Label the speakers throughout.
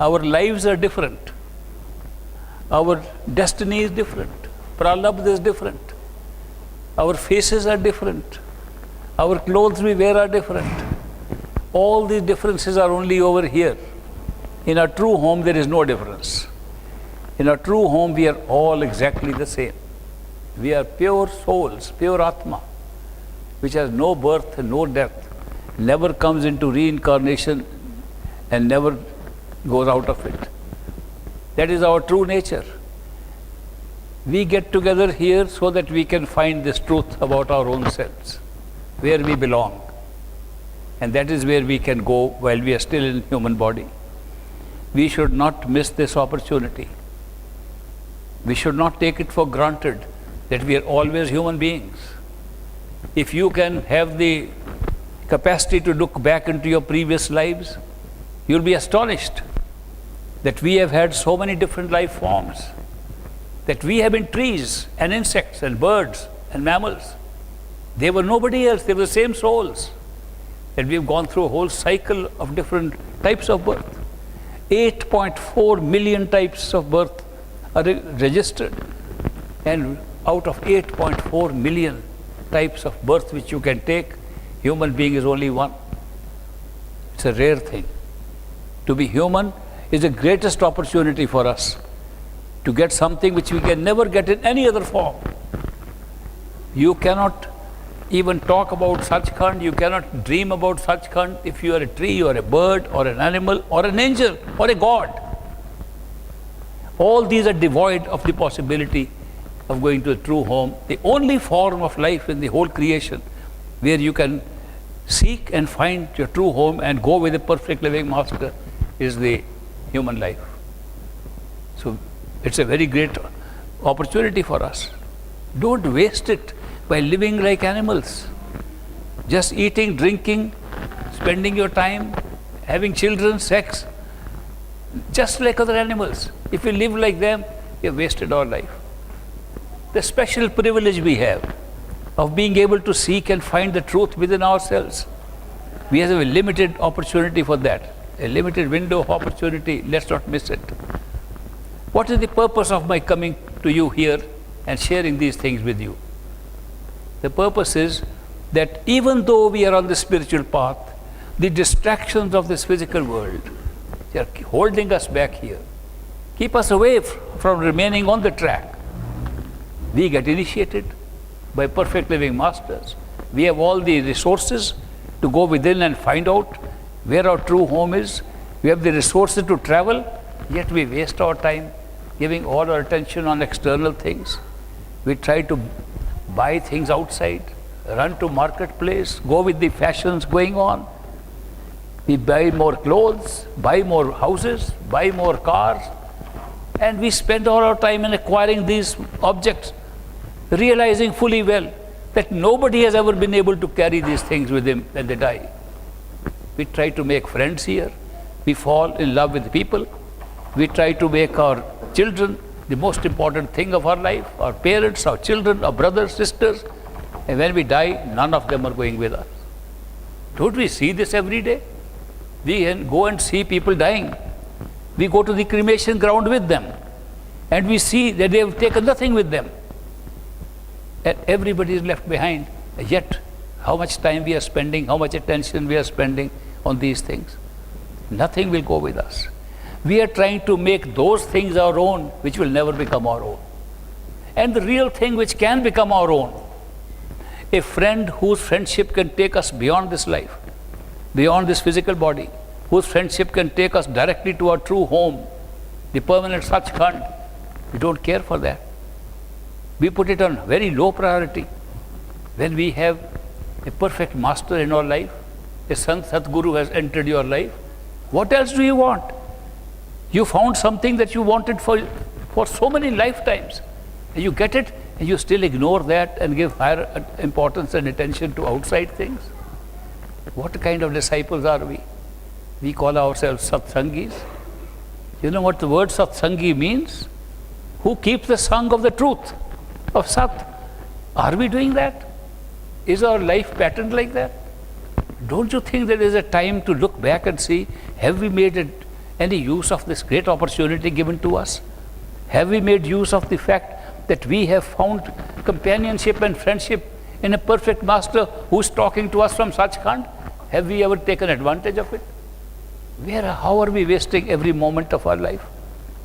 Speaker 1: Our lives are different. Our destiny is different. Pralabdha is different. Our faces are different. Our clothes we wear are different. All these differences are only over here. In our true home, there is no difference. In our true home, we are all exactly the same. We are pure souls, pure Atma, which has no birth and no death, never comes into reincarnation and never goes out of it. That is our true nature. We get together here so that we can find this truth about our own selves, where we belong. And that is where we can go while we are still in human body. We should not miss this opportunity. We should not take it for granted that we are always human beings. If you can have the capacity to look back into your previous lives, you'll be astonished that we have had so many different life forms, that we have been trees and insects and birds and mammals. They were nobody else, they were the same souls. That we've gone through a whole cycle of different types of birth. 8.4 million types of birth are registered, and out of 8.4 million types of birth which you can take, human being is only one. It's a rare thing. To be human is the greatest opportunity for us to get something which we can never get in any other form. You cannot even talk about Sachkhand, you cannot dream about Sachkhand if you are a tree or a bird or an animal or an angel or a god. All these are devoid of the possibility of going to a true home. The only form of life in the whole creation where you can seek and find your true home and go with a perfect living master is the human life. So it's a very great opportunity for us. Don't waste it by living like animals. Just eating, drinking, spending your time, having children, sex, just like other animals. If we live like them, we have wasted our life. The special privilege we have of being able to seek and find the truth within ourselves. We have a limited opportunity for that, a limited window of opportunity. Let's not miss it. What is the purpose of my coming to you here and sharing these things with you? The purpose is that even though we are on the spiritual path, the distractions of this physical world, they are holding us back here, keep us away from remaining on the track. We get initiated by perfect living masters. We have all the resources to go within and find out where our true home is. We have the resources to travel, yet we waste our time giving all our attention on external things. We try to buy things outside, run to marketplace, go with the fashions going on. We buy more clothes, buy more houses, buy more cars, and we spend all our time in acquiring these objects, realizing fully well that nobody has ever been able to carry these things with him when they die. We try to make friends here. We fall in love with people. We try to make our children the most important thing of our life, our parents, our children, our brothers, sisters. And when we die, none of them are going with us. Don't we see this every day? We can go and see people dying. We go to the cremation ground with them, and we see that they have taken nothing with them. And everybody is left behind. Yet, how much time we are spending, how much attention we are spending on these things. Nothing will go with us. We are trying to make those things our own, which will never become our own. And the real thing which can become our own, a friend whose friendship can take us beyond this life, beyond this physical body, whose friendship can take us directly to our true home, the permanent Sachkhand. We don't care for that. We put it on very low priority. When we have a perfect master in our life, a Sant Satguru has entered your life, what else do you want? You found something that you wanted for so many lifetimes. And you get it, and you still ignore that and give higher importance and attention to outside things. What kind of disciples are we? We call ourselves Satsangis. You know what the word Satsangi means? Who keeps the song of the truth, of Sat. Are we doing that? Is our life patterned like that? Don't you think there is a time to look back and see, have we made any use of this great opportunity given to us? Have we made use of the fact that we have found companionship and friendship in a perfect master who's talking to us from Sachkhand? Have we ever taken advantage of it? How are we wasting every moment of our life?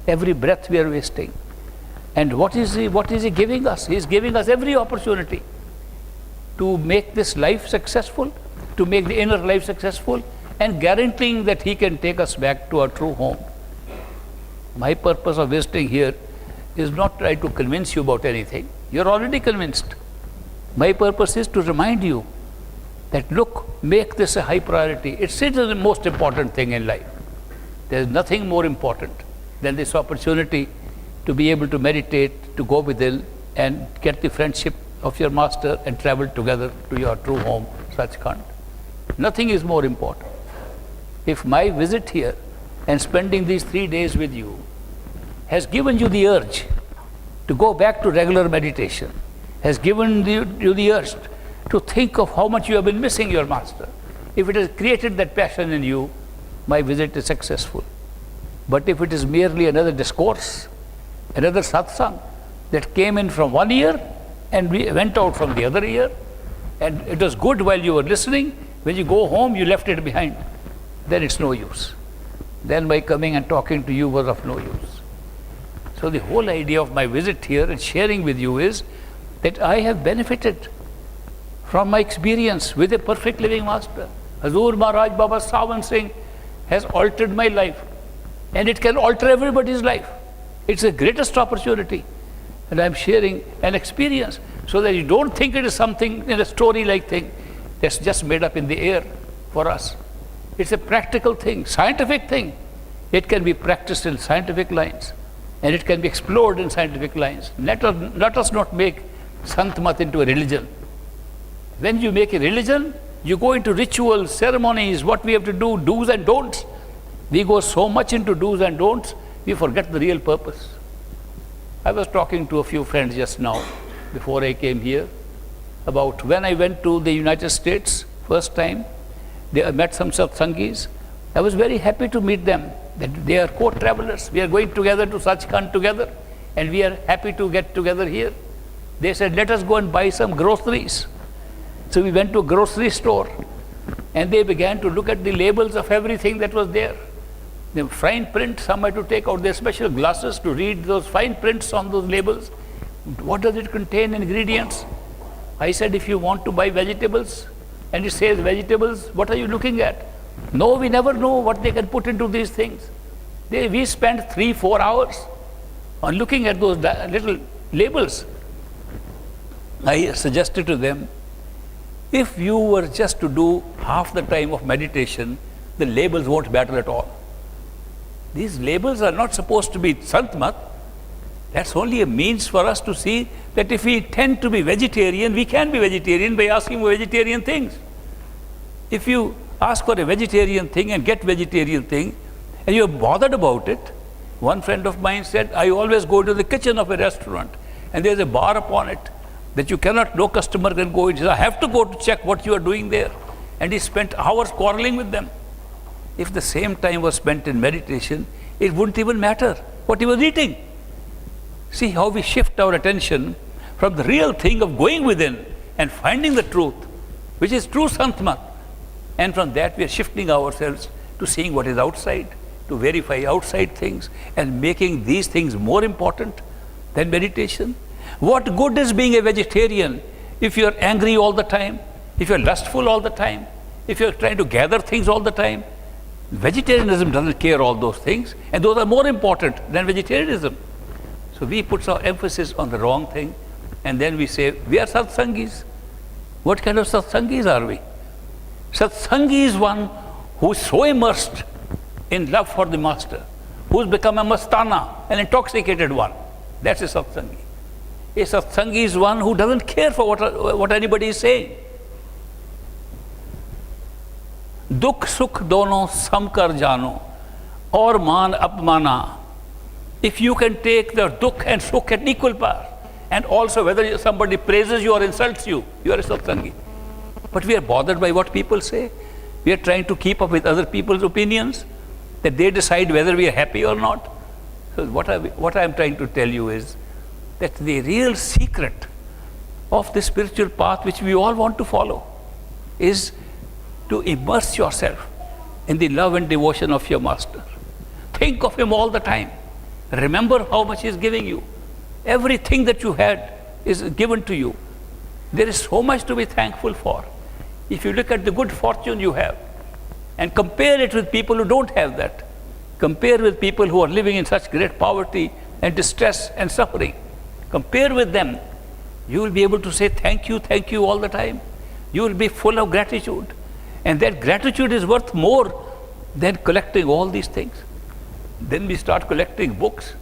Speaker 1: Every breath we are wasting. And what is he giving us? He is giving us every opportunity to make this life successful, to make the inner life successful, and guaranteeing that he can take us back to our true home. My purpose of visiting here is not try to convince you about anything. You're already convinced. My purpose is to remind you that, look, make this a high priority. It's the most important thing in life. There's nothing more important than this opportunity to be able to meditate, to go within and get the friendship of your master and travel together to your true home, Sachkhand. Nothing is more important. If my visit here and spending these 3 days with you has given you the urge to go back to regular meditation, has given you the urge to think of how much you have been missing your master, if it has created that passion in you, my visit is successful. But if it is merely another discourse, another satsang that came in from one ear and went out from the other ear, and it was good while you were listening, when you go home you left it behind, then it's no use. Then my coming and talking to you was of no use. So the whole idea of my visit here and sharing with you is that I have benefited from my experience with a perfect living master. Hazur Maharaj Baba Sawan Singh has altered my life, and it can alter everybody's life. It's the greatest opportunity, and I'm sharing an experience so that you don't think it is something in a story-like thing that's just made up in the air for us. It's a practical thing, scientific thing. It can be practiced in scientific lines, and it can be explored in scientific lines. Let us not make Sant Mat into a religion. When you make a religion, you go into rituals, ceremonies, what we have to do, do's and don'ts. We go so much into do's and don'ts, we forget the real purpose. I was talking to a few friends just now, before I came here, about when I went to the United States first time. I met some satsangis. I was very happy to meet them, that they are co-travelers. We are going together to Sachkhand together, and we are happy to get together here. They said, let us go and buy some groceries. So we went to a grocery store, and they began to look at the labels of everything that was there. The fine print, some had to take out their special glasses to read those fine prints on those labels. What does it contain, ingredients? I said, if you want to buy vegetables, and it says vegetables, what are you looking at? No, we never know what they can put into these things. We spend 3-4 hours on looking at those little labels. I suggested to them, if you were just to do half the time of meditation, the labels won't matter at all. These labels are not supposed to be Sant Mat. That's only a means for us to see that if we tend to be vegetarian, we can be vegetarian by asking for vegetarian things. If you ask for a vegetarian thing and get vegetarian thing, and you're bothered about it, one friend of mine said, I always go to the kitchen of a restaurant, and there's a bar upon it that you cannot, no customer can go in. He says, I have to go to check what you are doing there. And he spent hours quarreling with them. If the same time was spent in meditation, it wouldn't even matter what he was eating. See how we shift our attention from the real thing of going within and finding the truth, which is true Sant Mat. And from that we are shifting ourselves to seeing what is outside, to verify outside things and making these things more important than meditation. What good is being a vegetarian if you're angry all the time, if you're lustful all the time, if you're trying to gather things all the time? Vegetarianism doesn't care all those things, and those are more important than vegetarianism. So we put our emphasis on the wrong thing, and then we say, we are satsangis. What kind of satsangis are we? Satsangi is one who is so immersed in love for the master, who's become a mastana, an intoxicated one. That's a satsangi. A satsangi is one who doesn't care for what anybody is saying. Dukh sukh dono samkar jano, or man apmana. If you can take the dukh and sukh at equal par, and also whether somebody praises you or insults you, you are a satsangi. But we are bothered by what people say. We are trying to keep up with other people's opinions. that they decide whether we are happy or not. So what I'm trying to tell you is that the real secret of the spiritual path which we all want to follow is to immerse yourself in the love and devotion of your master. Think of him all the time. Remember how much he is giving you. Everything that you had is given to you. There is so much to be thankful for. If you look at the good fortune you have and compare it with people who don't have that, compare with people who are living in such great poverty and distress and suffering, compare with them, you will be able to say thank you all the time. You will be full of gratitude. And that gratitude is worth more than collecting all these things. Then we start collecting books,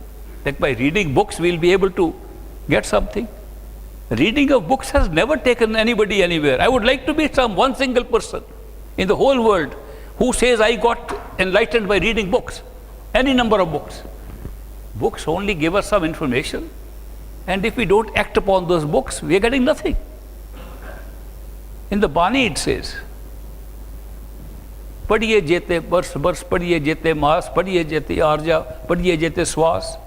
Speaker 1: that by reading books we'll be able to get something. Reading of books has never taken anybody anywhere. I would like to be one single person in the whole world who says I got enlightened by reading books, any number of books. Books only give us some information, and if we don't act upon those books, we are getting nothing. In the Bani it says, पढ़िए जेते वर्ष वर्ष पढ़िए जेते मास पढ़िए जेते आर्जा पढ़िए जेते श्वास.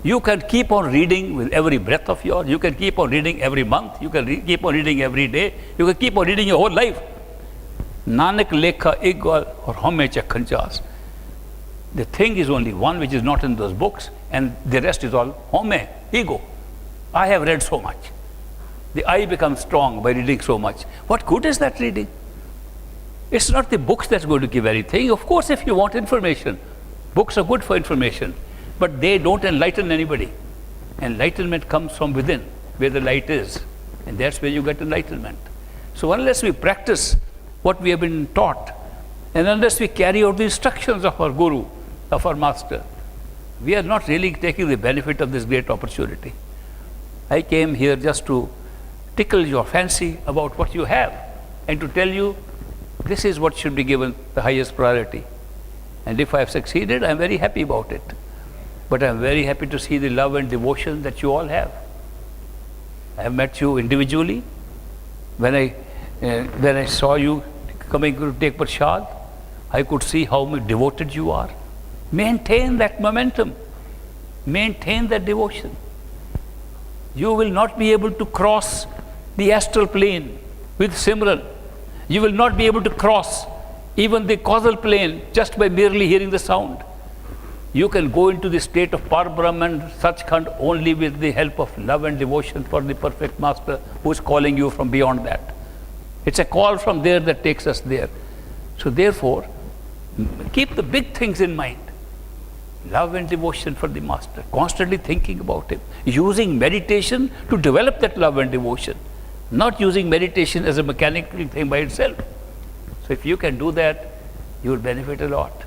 Speaker 1: You can keep on reading with every breath of yours. You can keep on reading every month. You can keep on reading every day. You can keep on reading your whole life. Nanak lekha igwal or hame chakhanchas. The thing is only one which is not in those books, and the rest is all home, ego. I have read so much. The I becomes strong by reading so much. What good is that reading? It's not the books that's going to give anything. Of course, if you want information, books are good for information, but they don't enlighten anybody. Enlightenment comes from within, where the light is, and that's where you get enlightenment. So unless we practice what we have been taught, and unless we carry out the instructions of our Guru, of our Master, we are not really taking the benefit of this great opportunity. I came here just to tickle your fancy about what you have, and to tell you this is what should be given the highest priority. And if I have succeeded, I am very happy about it. But I am very happy to see the love and devotion that you all have. I have met you individually. When I saw you coming to take prasad, I could see how devoted you are. Maintain that momentum. Maintain that devotion. You will not be able to cross the astral plane with Simran. You will not be able to cross even the causal plane just by merely hearing the sound. You can go into the state of Parbrahm and Sachkhand only with the help of love and devotion for the perfect Master who is calling you from beyond that. It's a call from there that takes us there. So therefore, keep the big things in mind. Love and devotion for the Master, constantly thinking about him, using meditation to develop that love and devotion, not using meditation as a mechanical thing by itself. So if you can do that, you will benefit a lot.